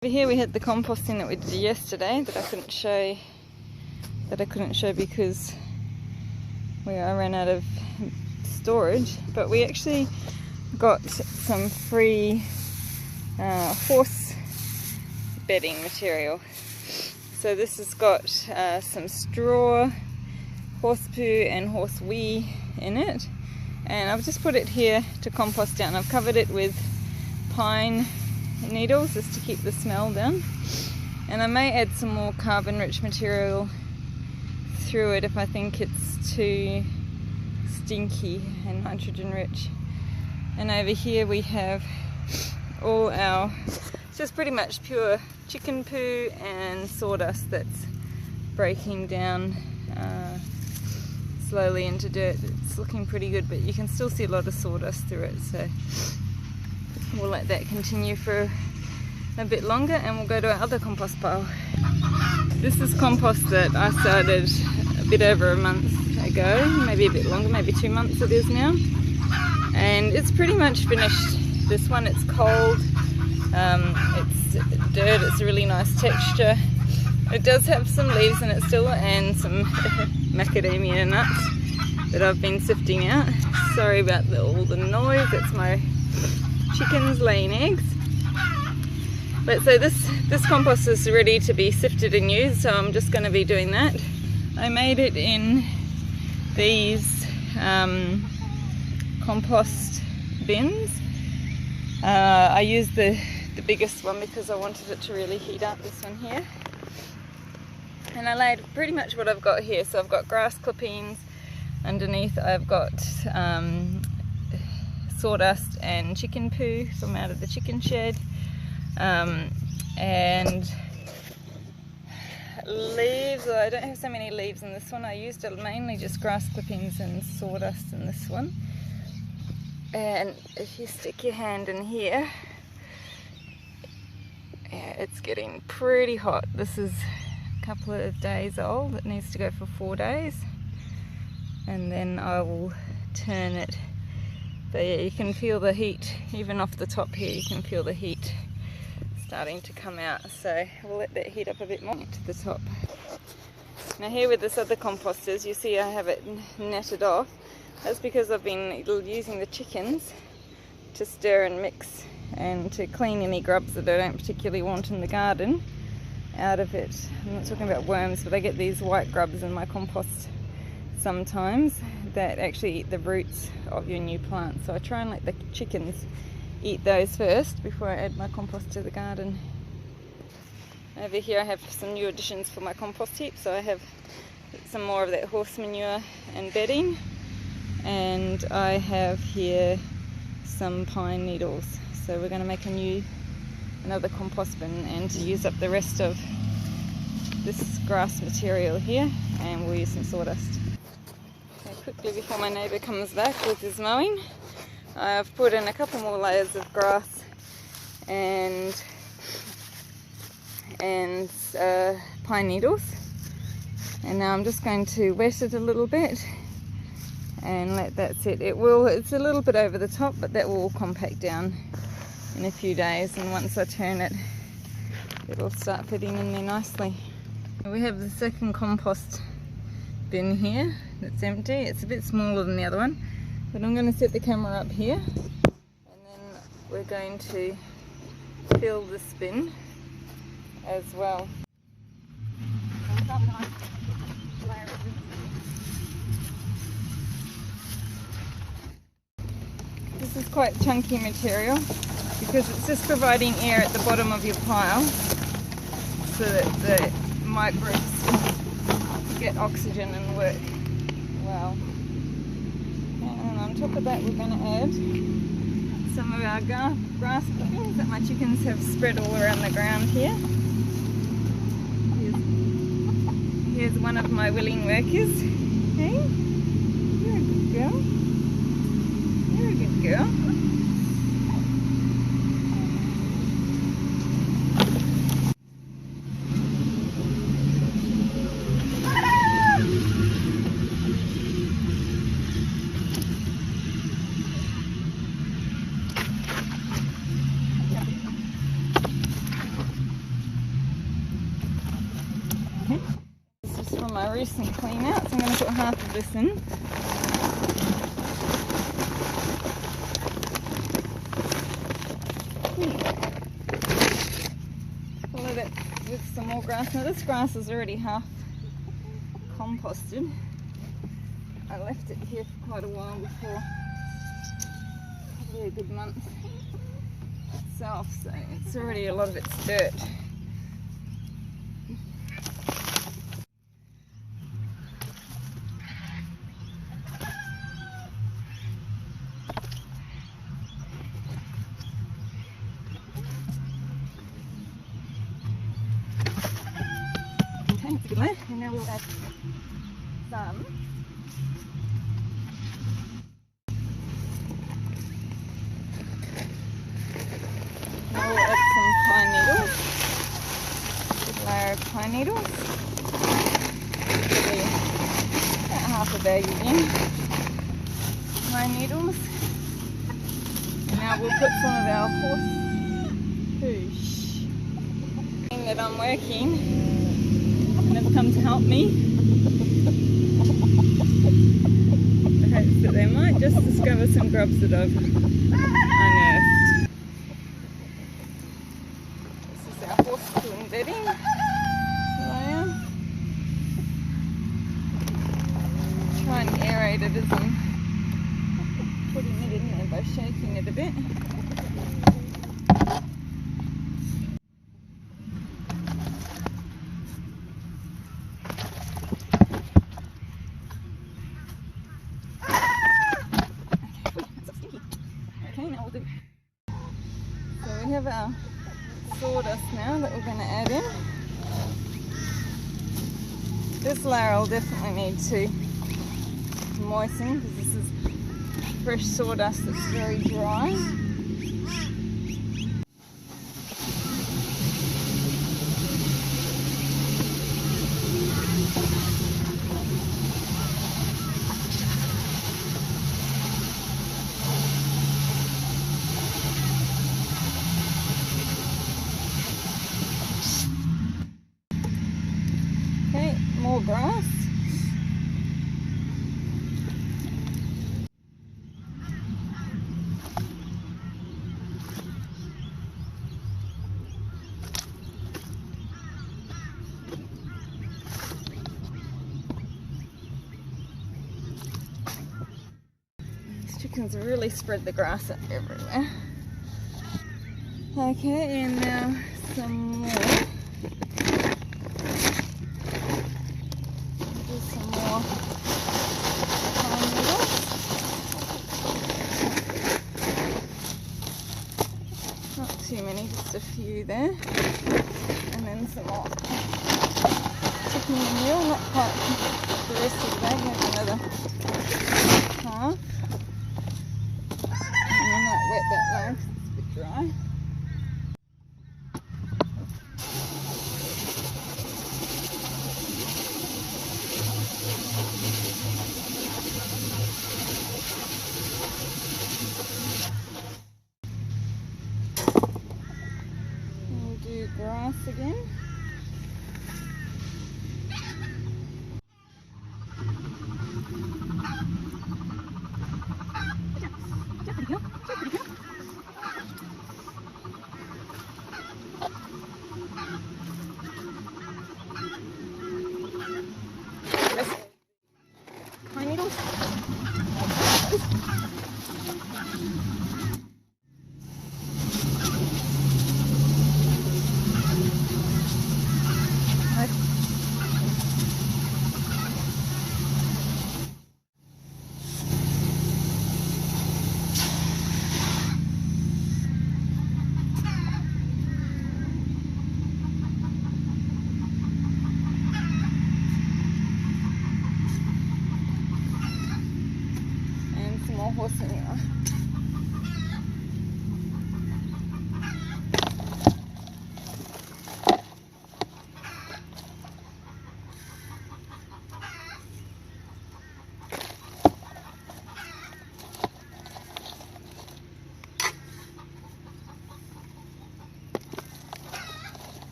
Over here we had the composting that we did yesterday that I couldn't show because I ran out of storage, but we actually got some free horse bedding material. So this has got some straw, horse poo and horse wee in it, and I've just put it here to compost down. I've covered it with pine needles just to keep the smell down, and I may add some more carbon rich material through it if I think it's too stinky and nitrogen rich. And over here we have all our, just pretty much pure chicken poo and sawdust that's breaking down slowly into dirt. It's looking pretty good, but you can still see a lot of sawdust through it, so we'll let that continue for a bit longer and we'll go to our other compost pile. This is compost that I started a bit over a month ago, maybe a bit longer, maybe 2 months it is now, and it's pretty much finished. This one, it's cold, it's dirt, it's a really nice texture. It does have some leaves in it still and some macadamia nuts that I've been sifting out. Sorry about all the noise, it's my chickens laying eggs. But so this compost is ready to be sifted and used, so I'm just going to be doing that. I made it in these compost bins. I used the biggest one because I wanted it to really heat up, this one here. And I laid pretty much what I've got here. So I've got grass clippings underneath, I've got sawdust and chicken poo from out of the chicken shed, and leaves. Well, I don't have so many leaves in this one. I used mainly just grass clippings and sawdust in this one. And if you stick your hand in here, yeah, it's getting pretty hot. This is a couple of days old. It needs to go for 4 days, and then I will turn it. But yeah, you can feel the heat, even off the top here, you can feel the heat starting to come out. So we'll let that heat up a bit more to the top. Now here with this other composters, you see I have it netted off. That's because I've been using the chickens to stir and mix and to clean any grubs that I don't particularly want in the garden out of it. I'm not talking about worms, but I get these white grubs in my compost sometimes that actually eat the roots of your new plant. So I try and let the chickens eat those first before I add my compost to the garden. Over here I have some new additions for my compost heap. So I have some more of that horse manure and bedding, and I have here some pine needles. So we're going to make another compost bin, and to use up the rest of this grass material here, and we'll use some sawdust. Okay, quickly before my neighbour comes back with his mowing, I've put in a couple more layers of grass and pine needles, and now I'm just going to wet it a little bit and let that sit. It's a little bit over the top, but that will compact down in a few days, and once I turn it, it'll start fitting in there nicely. We have the second compost bin here that's empty. It's a bit smaller than the other one, but I'm going to set the camera up here, and then we're going to fill this bin as well. This is quite chunky material because it's just providing air at the bottom of your pile so that the microbes get oxygen and work well. And on top of that, we're going to add some of our grass clippings that my chickens have spread all around the ground here. Here's one of my willing workers. Hey, you're a good girl. You're a good girl. Okay. This is from my recent clean out, so I'm going to put half of this in. Follow that with some more grass. Now this grass is already half composted. I left it here for quite a while before, probably a good month itself, so it's already a lot of it's dirt. Okay, that's a good one. And now we'll add some. Now we'll add some pine needles. Good layer of pine needles. Probably about half a bag again. Pine needles. And now we'll put some of our horse hoosh. That I'm working and have come to help me. The hopes that they might just discover some grubs that I've unearthed. This is our horse spoon bedding layer. Try and aerate it as I'm putting it in there by shaking it a bit. So we have our sawdust now that we're going to add in. This layer I'll definitely need to moisten because this is fresh sawdust that's very dry. More grass. These chickens really spread the grass out everywhere. Okay, and now some more. Too many, just a few there, and then some more chicken manure, not quite the rest of the bag, maybe another half, and I might wet that layer because it's a bit dry. Grass again. Pine needles. Horse manure.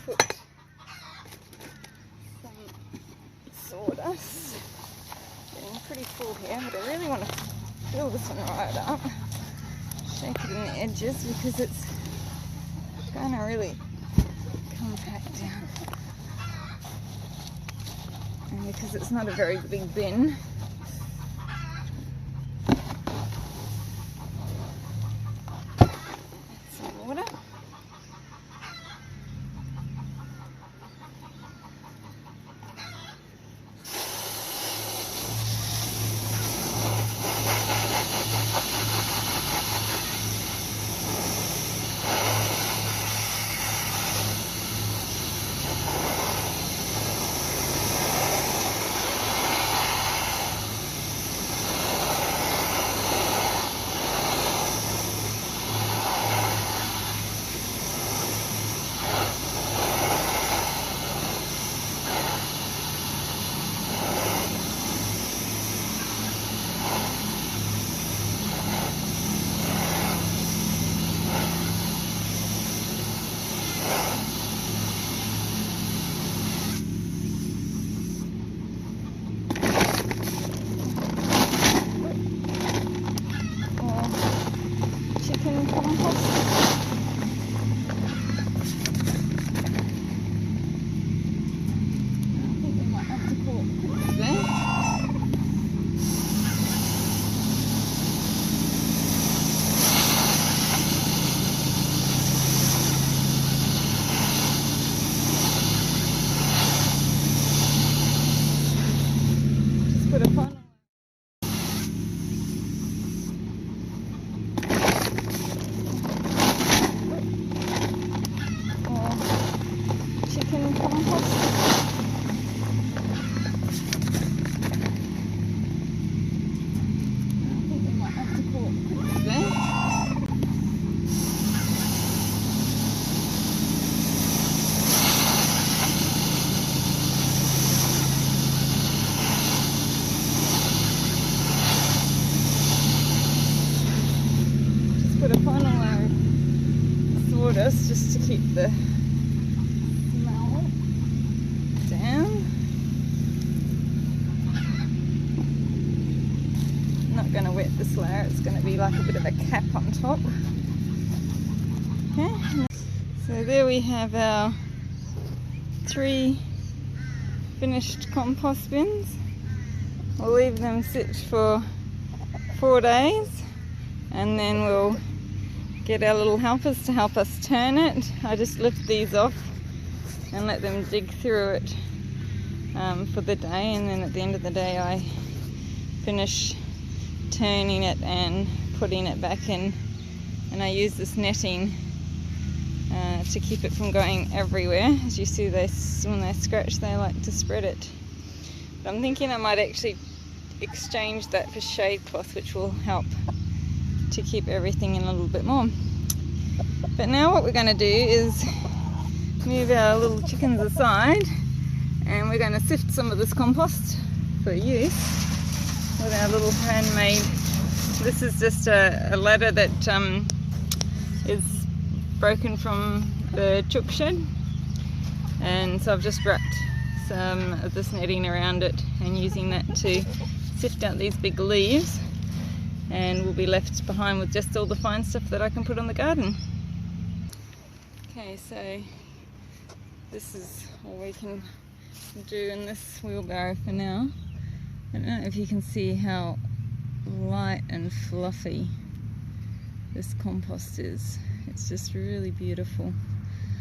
put some sawdust. Getting pretty full here, but I really want to fill this one right up. Shake it in the edges because it's going to really compact down. And because it's not a very big bin, some water. Put a funnel. Chicken compost. I think we might have to call it there. Put a final layer of sawdust just to keep the smell down. I'm not going to wet this layer, it's going to be like a bit of a cap on top. Okay, so there we have our 3 finished compost bins. We'll leave them sit for 4 days. And then we'll get our little helpers to help us turn it. I just lift these off and let them dig through it for the day, and then at the end of the day I finish turning it and putting it back in. And I use this netting to keep it from going everywhere. As you see, when they scratch, they like to spread it. But I'm thinking I might actually exchange that for shade cloth, which will help to keep everything in a little bit more. But now what we're going to do is move our little chickens aside, and we're going to sift some of this compost for use with our little handmade. This is just a ladder that is broken from the chook shed, and so I've just wrapped some of this netting around it and using that to sift out these big leaves, and we'll be left behind with just all the fine stuff that I can put on the garden. Okay, so this is all we can do in this wheelbarrow for now. I don't know if you can see how light and fluffy this compost is. It's just really beautiful.